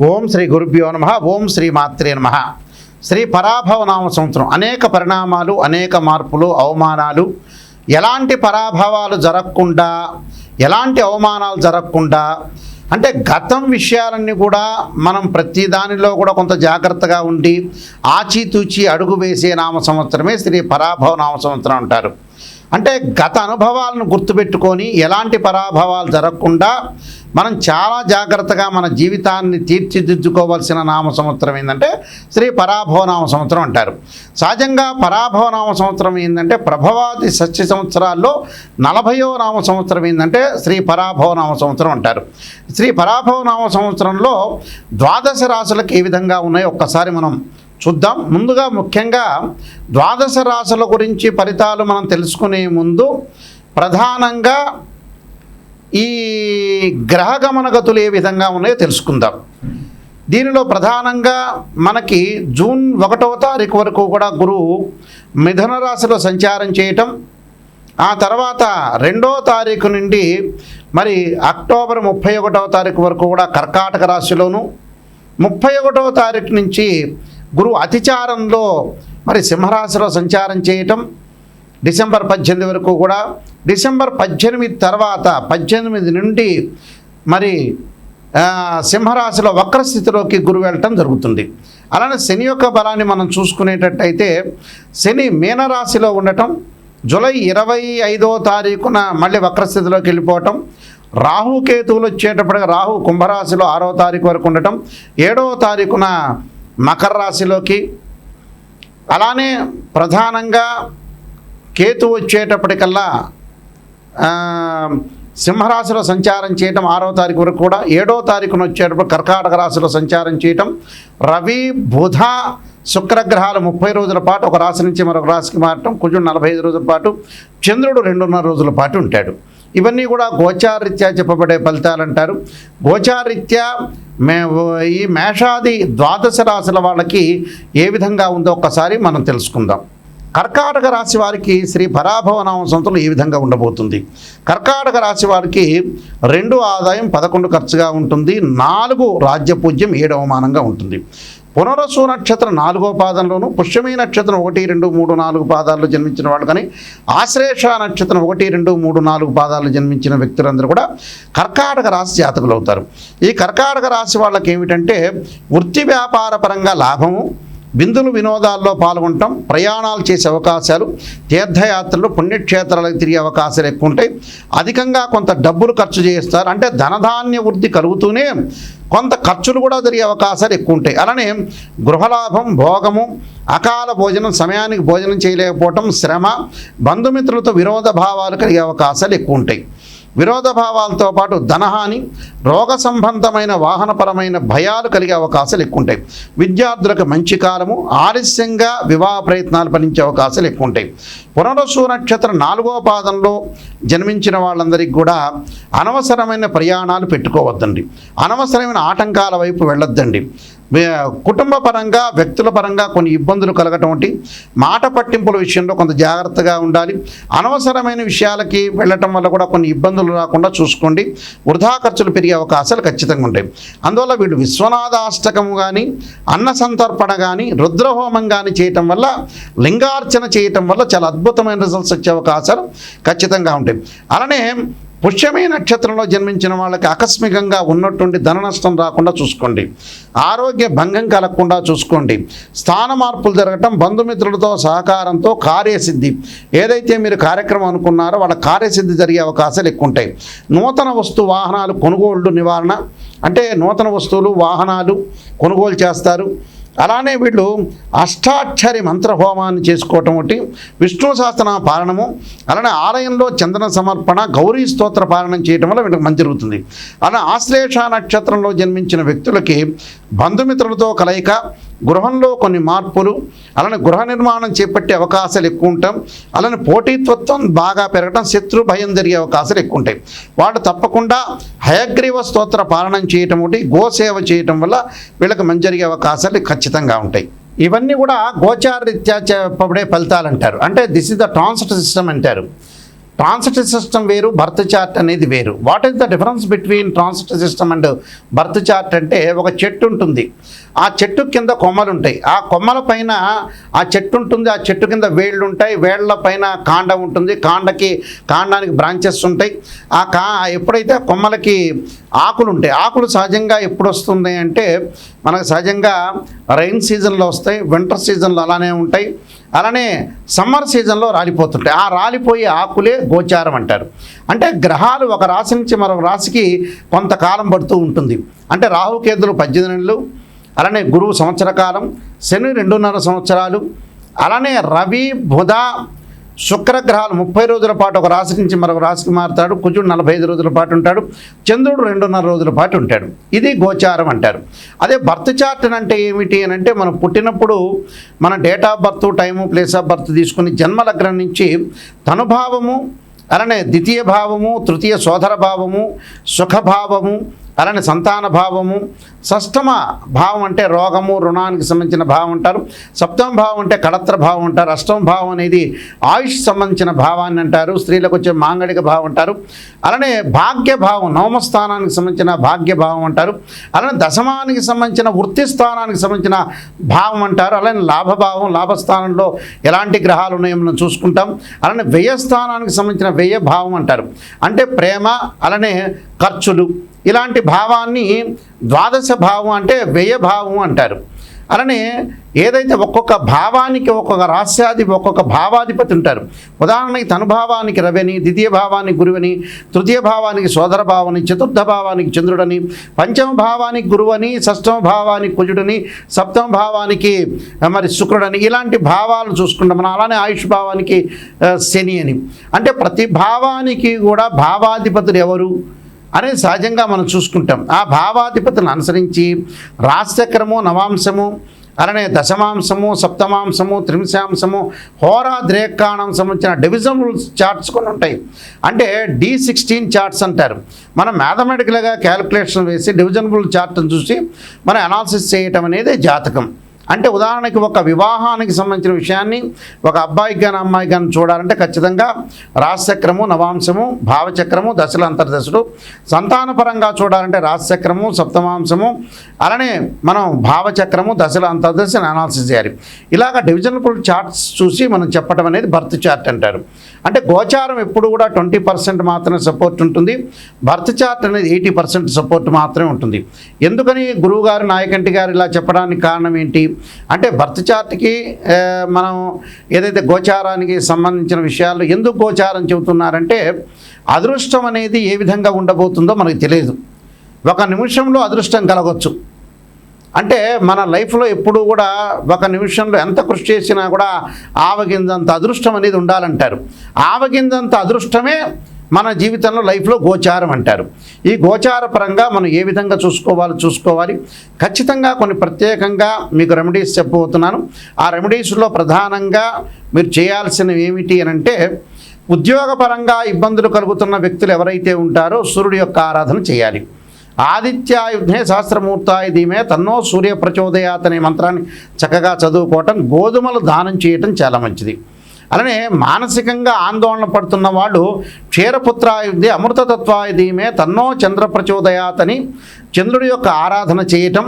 ఓం శ్రీ గురుభ్యో నమః. ఓం శ్రీ మాత్రే నమః. శ్రీ పరాభవనామ సంవత్సరం అనేక పరిణామాలు, అనేక మార్పులు, అవమానాలు, ఎలాంటి పరాభవాలు జరగకుండా, ఎలాంటి అవమానాలు జరగకుండా, అంటే గతం విషయాలన్నీ కూడా మనం ప్రతి దానిలో కూడా కొంత జాగ్రత్తగా ఉండి ఆచితూచి అడుగు వేసే నామ సంవత్సరమే శ్రీ పరాభవ నామ సంవత్సరం అంటారు. అంటే గత అనుభవాలను గుర్తుపెట్టుకొని ఎలాంటి పరాభవాలు జరగకుండా మనం చాలా జాగ్రత్తగా మన జీవితాన్ని తీర్చిదిద్దుకోవాల్సిన నామ సంవత్సరం ఏంటంటే శ్రీ పరాభవ నామ సంవత్సరం అంటారు. సహజంగా పరాభవ నామ సంవత్సరం ఏంటంటే ప్రభవాది సత్య సంవత్సరాల్లో 40వ నామ సంవత్సరం ఏంటంటే శ్రీ పరాభవ నామ సంవత్సరం అంటారు. శ్రీ పరాభవ నామ సంవత్సరంలో ద్వాదశ రాశులకు ఏ విధంగా ఉన్నాయో ఒక్కసారి మనం చూద్దాం. ముందుగా ముఖ్యంగా ద్వాదశ రాశుల గురించి ఫలితాలు మనం తెలుసుకునే ముందు ప్రధానంగా ఈ గ్రహగమనగతులు ఏ విధంగా ఉన్నాయో తెలుసుకుందాం. దీనిలో ప్రధానంగా మనకి జూన్ 1వ తారీఖు వరకు కూడా గురువు మిథున రాశిలో సంచారం చేయటం, ఆ తర్వాత 2వ తారీఖు నుండి మరి అక్టోబర్ 31వ తారీఖు వరకు కూడా కర్కాటక రాశిలోను, 31వ తారీఖు నుంచి గురువు అతిచారంలో మరి సింహరాశిలో సంచారం చేయటం, డిసెంబర్ 18 వరకు కూడా, డిసెంబర్ 18 తర్వాత 18 నుండి మరి సింహరాశిలో వక్రస్థితిలోకి గురువు వెళ్ళటం జరుగుతుంది. అలానే శని యొక్క బలాన్ని మనం చూసుకునేటట్టయితే శని మీనరాశిలో ఉండటం, జూలై 25వ తారీఖున మళ్ళీ వక్రస్థితిలోకి వెళ్ళిపోవటం, రాహుకేతువులు వచ్చేటప్పటికి రాహు కుంభరాశిలో 6వ తారీఖు వరకు ఉండటం, 7వ తారీఖున మకర రాశిలోకి, అలానే ప్రధానంగా కేతు వచ్చేటప్పటికల్లా సింహరాశిలో సంచారం చేయటం 6వ తారీఖు వరకు కూడా, 7వ తారీఖున వచ్చేటప్పుడు కర్కాటక రాశిలో సంచారం చేయటం, రవి బుధ శుక్రగ్రహాలు 30 రోజుల పాటు ఒక రాశి నుంచి మరొక రాశికి మారటం, కుజుడు 45 రోజుల పాటు, చంద్రుడు 2.5 రోజుల పాటు ఉంటాడు. ఇవన్నీ కూడా గోచారరీత్యా చెప్పబడే ఫలితాలు అంటారు. గోచారరీత్యా ఈ మేషాది ద్వాదశ రాశుల వాళ్ళకి ఏ విధంగా ఉందో ఒక్కసారి మనం తెలుసుకుందాం. కర్కాటక రాశి వారికి శ్రీ పరాభవ నామ సంవత్సరం ఏ విధంగా ఉండబోతుంది? కర్కాటక రాశి వారికి 2 ఆదాయం 11 ఖర్చుగా ఉంటుంది, 4 రాజ్యపూజ్యం 7 అవమానంగా ఉంటుంది. పునరసు నక్షత్రం 4వ పాదంలోను, పుష్యమి నక్షత్రం 1, 2, 3, 4 పాదాల్లో జన్మించిన వాళ్ళు కానీ, ఆశ్లేష నక్షత్రం 1, 2, 3, 4 పాదాల్లో జన్మించిన వ్యక్తులందరూ కూడా కర్కాటక రాశి జాతకులు అవుతారు. ఈ కర్కాటక రాశి వాళ్ళకి ఏమిటంటే వృత్తి వ్యాపార పరంగా లాభము, విందులు వినోదాల్లో పాల్గొనటం, ప్రయాణాలు చేసే అవకాశాలు, తీర్థయాత్రలు, పుణ్యక్షేత్రాలకు తిరిగే అవకాశాలు ఎక్కువ ఉంటాయి. అధికంగా కొంత డబ్బులు ఖర్చు చేస్తారు, అంటే ధనధాన్య వృద్ధి కలుగుతూనే కొంత ఖర్చులు కూడా జరిగే అవకాశాలు ఎక్కువ ఉంటాయి. అలానే గృహలాభం, భోగము, అకాల భోజనం, సమయానికి భోజనం చేయలేకపోవటం, శ్రమ, బంధుమిత్రులతో విరోధ భావాలు కలిగే అవకాశాలు ఎక్కువ ఉంటాయి. విరోధ భావాలతో పాటు ధనహాని, రోగ సంబంధమైన వాహనపరమైన భయాలు కలిగే అవకాశాలు ఎక్కువ ఉంటాయి. విద్యార్థులకు మంచి కాలము, ఆలస్యంగా వివాహ ప్రయత్నాలు ఫలించే అవకాశాలు ఎక్కువ ఉంటాయి. పునరసు నక్షత్రం 4వ పాదంలో జన్మించిన వాళ్ళందరికీ కూడా అనవసరమైన ప్రయాణాలు పెట్టుకోవద్దండి, అనవసరమైన ఆటంకాల వైపు వెళ్ళొద్దండి. కుటుంబ పరంగా, వ్యక్తుల పరంగా కొన్ని ఇబ్బందులు కలగటం వంటి మాట పట్టింపుల విషయంలో కొంత జాగ్రత్తగా ఉండాలి. అనవసరమైన విషయాలకి వెళ్ళటం వల్ల కూడా కొన్ని ఇబ్బందులు రాకుండా చూసుకోండి. వృధా ఖర్చులు పెరిగే అవకాశాలు ఖచ్చితంగా ఉంటాయి. అందువల్ల వీళ్ళు విశ్వనాథాష్టకము కానీ, అన్న సంతర్పణ కానీ, రుద్రహోమం కానీ చేయటం వల్ల, లింగార్చన చేయటం వల్ల చాలా అద్భుతమైన రిజల్ట్స్ వచ్చే అవకాశాలు ఖచ్చితంగా ఉంటాయి. అలానే పుష్యమి నక్షత్రంలో జన్మించిన వాళ్ళకి ఆకస్మికంగా ఉన్నటువంటి ధన నష్టం రాకుండా చూసుకోండి. ఆరోగ్య భంగం కలగకుండా చూసుకోండి. స్థాన మార్పులు జరగటం, బంధుమిత్రులతో సహకారంతో కార్యసిద్ధి, ఏదైతే మీరు కార్యక్రమం అనుకున్నారో వాళ్ళ కార్యసిద్ధి జరిగే అవకాశాలు ఎక్కువ ఉంటాయి. నూతన వస్తు వాహనాలు కొనుగోళ్లు నివారణ, అంటే నూతన వస్తువులు వాహనాలు కొనుగోలు చేస్తారు. అలానే వీళ్ళు అష్టాక్షరి మంత్రహోమాన్ని చేసుకోవటం ఒకటి, విష్ణు సహస్రనామ పాలనము, అలానే ఆలయంలో చందన సమర్పణ, గౌరీ స్తోత్ర పాలనం చేయటం వల్ల వీళ్ళకి మంచి జరుగుతుంది. అలా ఆశ్లేష నక్షత్రంలో జన్మించిన వ్యక్తులకి బంధుమిత్రులతో కలయిక, గృహంలో కొన్ని మార్పులు, అలానే గృహ నిర్మాణం చేపట్టే అవకాశాలు ఎక్కువ ఉంటాం. అలానే పోటీత్వత్వం బాగా పెరగటం, శత్రు భయం జరిగే అవకాశాలు ఎక్కువ ఉంటాయి. వాళ్ళు తప్పకుండా హయగ్రీవ స్తోత్ర పాలనం చేయటం ఒకటి, గోసేవ చేయటం వల్ల వీళ్ళకి మంచి జరిగే అవకాశాలు ఖచ్చితంగా ఉంటాయి. ఇవన్నీ కూడా గోచారరీత్యా చెప్పబడే ఫలితాలు అంటారు. అంటే this is the transit system అంటారు. ట్రాన్సిట్ సిస్టమ్ వేరు, బర్త్ చార్ట్ అనేది వేరు. What is the difference between transit system and birth chart అంటే, ఒక చెట్టు ఉంటుంది, ఆ చెట్టు కింద కొమ్మలు ఉంటాయి, ఆ కొమ్మల పైన ఆ చెట్టు ఉంటుంది, ఆ చెట్టు కింద వేళ్ళు ఉంటాయి, వేళ్ల పైన కాండం ఉంటుంది, కాండానికి బ్రాంచెస్ ఉంటాయి. ఎప్పుడైతే కొమ్మలకి ఆకులు ఉంటాయి, ఆకులు సహజంగా ఎప్పుడు వస్తుంది అంటే మనకు సహజంగా రైన్ సీజన్లో వస్తాయి, వింటర్ సీజన్లో అలానే ఉంటాయి, అలానే సమ్మర్ సీజన్లో రాలిపోతుంటాయి. ఆ రాలిపోయే ఆకులే గోచారం అంటారు. అంటే గ్రహాలు ఒక రాశి నుంచి మరొక రాశికి కొంతకాలం పడుతూ ఉంటుంది. అంటే రాహుకేతులు 18 నెలలు, అలానే గురువు సంవత్సర కాలం, శని 2.5 సంవత్సరాలు, అలానే రవి బుధ శుక్రగ్రహాలు 30 రోజుల పాటు ఒక రాశి నుంచి మరొక రాశికి మారుతాడు, కుజుడు 45 రోజుల పాటు ఉంటాడు, చంద్రుడు 2.5 రోజుల పాటు ఉంటాడు. ఇది గోచారం అంటారు. అదే బర్త్ చార్ట్ అంటే ఏమిటి అని అంటే, మనం పుట్టినప్పుడు మన date of birth, time, place of birth తీసుకుని జన్మలగ్నం నుంచి తనుభావము, అలానే ద్వితీయ భావము, తృతీయ సోదర భావము, సుఖభావము, అలానే సంతాన భావము, షష్టమ భావం అంటే రోగము, రుణానికి సంబంధించిన భావం అంటారు, సప్తమ భావం అంటే కళత్ర భావం అంటారు, అష్టమ భావం అనేది ఆయుష్ సంబంధించిన భావాన్ని అంటారు, స్త్రీలకు వచ్చే మాంగళిక భావం అంటారు, అలానే భాగ్య భావం నవమ స్థానానికి సంబంధించిన భాగ్య భావం అంటారు, అలానే దశమానికి సంబంధించిన వృత్తి స్థానానికి సంబంధించిన భావం అంటారు, అలానే లాభభావం, లాభస్థానంలో ఎలాంటి గ్రహాలు ఉన్నాయో మనం చూసుకుంటాం, అలానే వ్యయస్థానానికి సంబంధించిన వ్యయ భావం అంటారు, అంటే ప్రేమ, అలానే ఖర్చులు, ఇలాంటి భావాన్ని ద్వాదశ భావం అంటే వ్యయ భావం అంటారు. అలానే ఏదైతే ఒక్కొక్క భావానికి ఒక్కొక్క రాస్యాధిపతి, ఒక్కొక్క భావాధిపతి ఉంటారు. ఉదాహరణకి తనుభావానికి రవిని, ద్వితీయ భావానికి గురువని, తృతీయ భావానికి సోదర భావని, చతుర్థ భావానికి చంద్రుడని, పంచమ భావానికి గురువని, షష్టమ భావానికి కుజుడని, సప్తమ భావానికి మరి శుక్రుడని, ఇలాంటి భావాలు చూసుకుంటాం మనం. అలానే ఆయుష్ భావానికి శని అని. అంటే ప్రతి భావానికి కూడా భావాధిపతులు ఎవరు అనేది సహజంగా మనం చూసుకుంటాం. ఆ భావాధిపతులను అనుసరించి రాశిచక్రము, నవాంశము, అలానే దశమాంశము, సప్తమాంశము, త్రింశాంశము, హోరా ద్రేకాణం సంబంధించిన డివిజనబుల్ చార్ట్స్ కొన్ని ఉంటాయి. అంటే D16 చార్ట్స్ అంటారు. మనం మ్యాథమెటికల్గా క్యాలిక్యులేషన్ వేసి డివిజనబుల్ చార్ట్ని చూసి మనం అనాలిసిస్ చేయటం అనేది జాతకం. అంటే ఉదాహరణకి ఒక వివాహానికి సంబంధించిన విషయాన్ని ఒక అబ్బాయికి కానీ అమ్మాయికి కానీ చూడాలంటే ఖచ్చితంగా రాశిచక్రము, నవాంశము, భావచక్రము, దశలు, అంతర్దశలు. సంతానపరంగా చూడాలంటే రాశిచక్రము, సప్తమాంశము, అలానే మనం భావచక్రము, దశలు, అంతర్దశను అనాలిసిస్ చేయాలి. ఇలాగ డివిజనబుల్ చార్ట్స్ చూసి మనం చెప్పడం అనేది బర్త్ చార్ట్ అంటారు. అంటే గోచారం ఎప్పుడు కూడా 20% మాత్రమే సపోర్ట్ ఉంటుంది, బర్త్ చార్ట్ అనేది 80% సపోర్ట్ మాత్రమే ఉంటుంది. ఎందుకని గురువుగారు, నాయకంటి గారు ఇలా చెప్పడానికి కారణం ఏంటి అంటే, బర్త్ చార్ట్కి మనం ఏదైతే గోచారానికి సంబంధించిన విషయాలు ఎందుకు గోచారం చెబుతున్నారంటే, అదృష్టం అనేది ఏ విధంగా ఉండబోతుందో మనకు తెలియదు. ఒక నిమిషంలో అదృష్టం కలగవచ్చు. అంటే మన లైఫ్లో ఎప్పుడు కూడా ఒక నిమిషంలో ఎంత కృషి చేసినా కూడా ఆవగింజంత అదృష్టం అనేది ఉండాలంటారు. ఆవగింజంత అదృష్టమే మన జీవితంలో లైఫ్లో గోచారం అంటారు. ఈ గోచార పరంగా మనం ఏ విధంగా చూసుకోవాలి. ఖచ్చితంగా కొన్ని ప్రత్యేకంగా మీకు రెమెడీస్ చెప్పబోతున్నాను. ఆ రెమెడీస్లో ప్రధానంగా మీరు చేయాల్సినవి ఏమిటి అని అంటే, ఉద్యోగపరంగా ఇబ్బందులు కలుగుతున్న వ్యక్తులు ఎవరైతే ఉంటారో సూర్యుడి యొక్క ఆరాధన చేయాలి. ఆదిత్యాయుధే సహస్రమూర్తాయ ధీమే తన్నో సూర్య ప్రచోదయాత్ అనే మంత్రాన్ని చక్కగా చదువుకోవటం, గోధుమలు దానం చేయటం చాలా మంచిది. అలానే మానసికంగా ఆందోళన పడుతున్న వాళ్ళు క్షీరపుత్రాయుధే అమృతతత్వాయ ధీమే తన్నో చంద్ర ప్రచోదయాత్ అని చంద్రుడి యొక్క ఆరాధన చేయటం,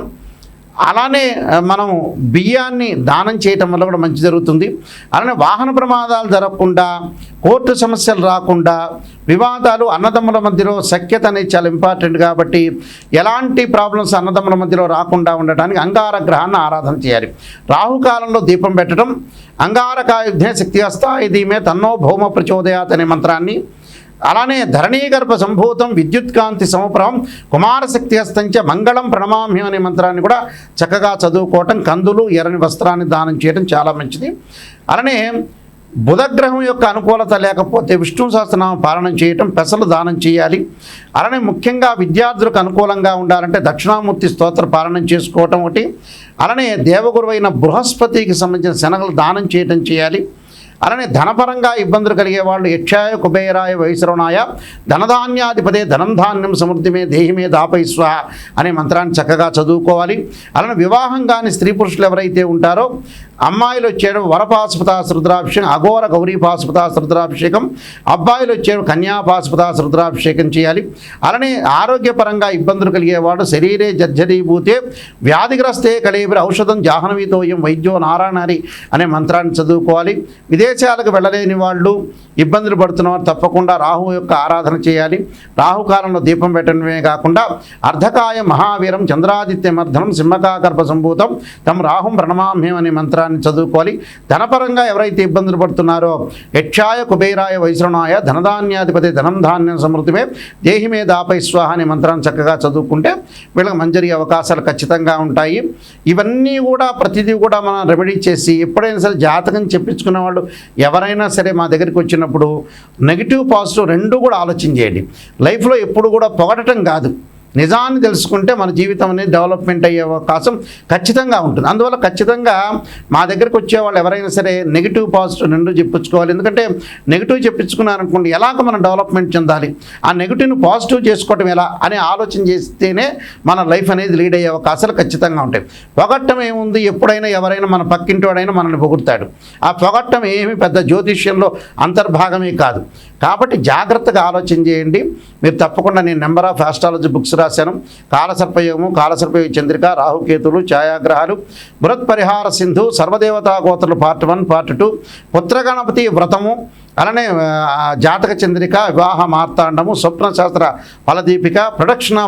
అలానే మనం బియ్యాన్ని దానం చేయటం వల్ల కూడా మంచి జరుగుతుంది. అలానే వాహన ప్రమాదాలు జరగకుండా, కోర్టు సమస్యలు రాకుండా, వివాదాలు అన్నదమ్ముల మధ్యలో సఖ్యత అనేది చాలా ఇంపార్టెంట్ కాబట్టి ఎలాంటి ప్రాబ్లమ్స్ అన్నదమ్ముల మధ్యలో రాకుండా ఉండటానికి అంగార గ్రహాన్ని ఆరాధన చేయాలి. రాహుకాలంలో దీపం పెట్టడం, అంగారకాయుధే శక్తి హస్తాయ ధీమే తన్నో భౌమ ప్రచోదయాత్ అనే మంత్రాన్ని, అలానే ధరణీగర్భ సంభూతం విద్యుత్కాంతి సమప్రభం కుమారశక్తి హస్తంచ మంగళం ప్రణమామ్యం అనే మంత్రాన్ని కూడా చక్కగా చదువుకోవటం, కందులు, ఎర్రని వస్త్రాన్ని దానం చేయడం చాలా మంచిది. అలానే బుధగ్రహం యొక్క అనుకూలత లేకపోతే విష్ణు సహస్రనామ పాలన చేయటం, పెసలు దానం చేయాలి. అలానే ముఖ్యంగా విద్యార్థులకు అనుకూలంగా ఉండాలంటే దక్షిణామూర్తి స్తోత్ర పాలన చేసుకోవటం ఒకటి. అలానే దేవగురువైన బృహస్పతికి సంబంధించిన శనగలు దానం చేయటం చేయాలి. అలానే ధనపరంగా ఇబ్బందులు కలిగే వాళ్ళు యక్షాయ కుబేరాయ వైశ్రవణాయ ధనధాన్యాధిపతే ధనం ధాన్యం సమృద్ధిమే దేహిమే దాపైస్వ అనే మంత్రాన్ని చక్కగా చదువుకోవాలి. అలానే వివాహం కాని స్త్రీ పురుషులు ఎవరైతే ఉంటారో అమ్మాయిలు వచ్చేయడం వరపాశుపతాస్ రుద్రాభిషేకం, అఘోర గౌరీపాశుపతాస్ రుద్రాభిషేకం, అబ్బాయిలు వచ్చేయడం కన్యాపాశుపతాస్ రుద్రాభిషేకం చేయాలి. అలానే ఆరోగ్యపరంగా ఇబ్బందులు కలిగేవాడు శరీరే జర్జరీభూతే వ్యాధిగ్రస్తే కళేబిరి ఔషధం జాహ్నవీతోయం వైద్యో నారాయణారి అనే మంత్రాన్ని చదువుకోవాలి. విదేశాలకు వెళ్ళలేని వాళ్ళు ఇబ్బందులు పడుతున్నవారు తప్పకుండా రాహు యొక్క ఆరాధన చేయాలి. రాహుకాలంలో దీపం పెట్టడమే కాకుండా అర్ధకాయ మహావీరం చంద్రాదిత్యమర్ధనం సింహకాకర్ప సంభూతం తం రాహుం ప్రణమామ్యం అనే మంత్రాన్ని చదువుకోవాలి. ధనపరంగా ఎవరైతే ఇబ్బందులు పడుతున్నారో యక్షాయ కుబేరాయ వైశ్రవణాయ ధనధాన్యాధిపతి ధనం ధాన్యం సమృద్ధిమే దేహిమే దాపై స్వాహ అనే మంత్రాన్ని చక్కగా చదువుకుంటే వీళ్ళకి మంచి అవకాశాలు ఖచ్చితంగా ఉంటాయి. ఇవన్నీ కూడా ప్రతిదీ కూడా మనం రెమెడీ చేసి ఎప్పుడైనా సరే జాతకం చెప్పించుకునే వాళ్ళు ఎవరైనా సరే మా దగ్గరికి వచ్చినప్పుడు నెగిటివ్ పాజిటివ్ రెండు కూడా ఆలోచన చేయండి. లైఫ్లో ఎప్పుడు కూడా పొగడటం కాదు, నిజాన్ని తెలుసుకుంటే మన జీవితం అనేది డెవలప్మెంట్ అయ్యే అవకాశం ఖచ్చితంగా ఉంటుంది. అందువల్ల ఖచ్చితంగా మా దగ్గరికి వచ్చేవాళ్ళు ఎవరైనా సరే నెగిటివ్ పాజిటివ్ రెండు చెప్పించుకోవాలి. ఎందుకంటే నెగిటివ్ చెప్పించుకున్నారనుకోండి ఎలాగ మనం డెవలప్మెంట్ చెందాలి, ఆ నెగిటివ్ను పాజిటివ్ చేసుకోవటం ఎలా అనే ఆలోచన చేస్తేనే మన లైఫ్ అనేది లీడ్ అయ్యే అవకాశాలు ఖచ్చితంగా ఉంటాయి. పొగట్టం ఏముంది, ఎప్పుడైనా ఎవరైనా మన పక్కింటి వాడైనా మనల్ని పొగుడతాడు. ఆ పొగట్టం ఏమి పెద్ద జ్యోతిష్యంలో అంతర్భాగమే కాదు. కాబట్టి జాగ్రత్తగా ఆలోచన చేయండి. మీరు తప్పకుండా నేను నెంబర్ ఆఫ్ ఆస్ట్రాలజీ బుక్స్ రాశాను. కాలసర్పయోగము, కాలసర్పయోగ చంద్రిక, రాహుకేతులు, ఛాయాగ్రహాలు, బృహత్పరిహార సింధు, సర్వదేవతా గోత్రులు పార్ట్ 1 పార్ట్ 2, పుత్రగణపతి వ్రతము, అలానే జాతక చంద్రిక, వివాహ మార్తాండము, స్వప్నశాస్త్ర ఫలదీపిక, ప్రొడక్షన్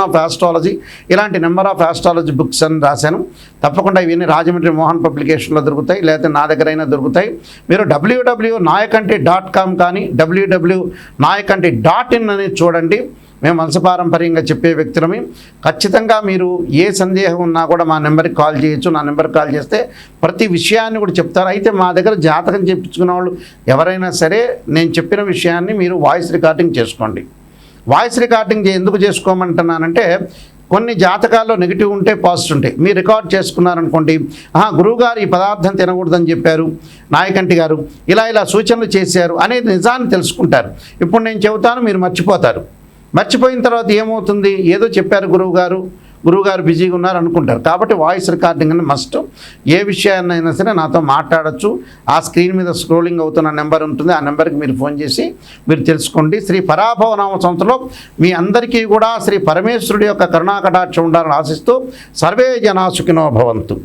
ఆఫ్ ఆస్ట్రాలజీ ఇలాంటి నెంబర్ ఆఫ్ ఆస్ట్రాలజీ బుక్స్ అని రాశాను. తప్పకుండా ఇవన్నీ రాజమండ్రి మోహన్ పబ్లికేషన్లో దొరుకుతాయి, లేకపోతే నా దగ్గరైనా దొరుకుతాయి. మీరు www.nayakanti.com కానీ www.nayakanti.in అనేది చూడండి. మేము వంశపారంపర్యంగా చెప్పే వ్యక్తులమి. ఖచ్చితంగా మీరు ఏ సందేహం ఉన్నా కూడా మా నెంబర్కి కాల్ చేయొచ్చు. నా నెంబర్కి కాల్ చేస్తే ప్రతి విషయాన్ని కూడా చెప్తారు. అయితే మా దగ్గర జాతకం చెప్పించుకున్న వాళ్ళు ఎవరైనా సరే నేను చెప్పిన విషయాన్ని మీరు వాయిస్ రికార్డింగ్ చేసుకోండి. వాయిస్ రికార్డింగ్ ఎందుకు చేసుకోమంటున్నానంటే కొన్ని జాతకాల్లో నెగిటివ్ ఉంటే పాజిటివ్ ఉంటాయి. మీరు రికార్డ్ చేసుకున్నారనుకోండి, గురువుగారు ఈ పదార్థం తినకూడదని చెప్పారు, నాయకంటి గారు ఇలా సూచనలు చేశారు అనేది నిజాన్ని తెలుసుకుంటారు. ఇప్పుడు నేను చెబుతాను, మీరు మర్చిపోతారు. మర్చిపోయిన తర్వాత ఏమవుతుంది, ఏదో చెప్పారు గురువుగారు బిజీగా ఉన్నారు అనుకుంటారు. కాబట్టి వాయిస్ రికార్డింగ్ అని మస్ట్. ఏ విషయాన్నైనా సరే నాతో మాట్లాడచ్చు. ఆ స్క్రీన్ మీద స్క్రోలింగ్ అవుతున్న నెంబర్ ఉంటుంది, ఆ నెంబర్కి మీరు ఫోన్ చేసి మీరు తెలుసుకోండి. శ్రీ పరాభవనామ సంవత్సరంలో మీ అందరికీ కూడా శ్రీ పరమేశ్వరుడి యొక్క కరుణాకటాక్షం ఉండాలని ఆశిస్తూ సర్వే జనా సుఖినో భవంతు.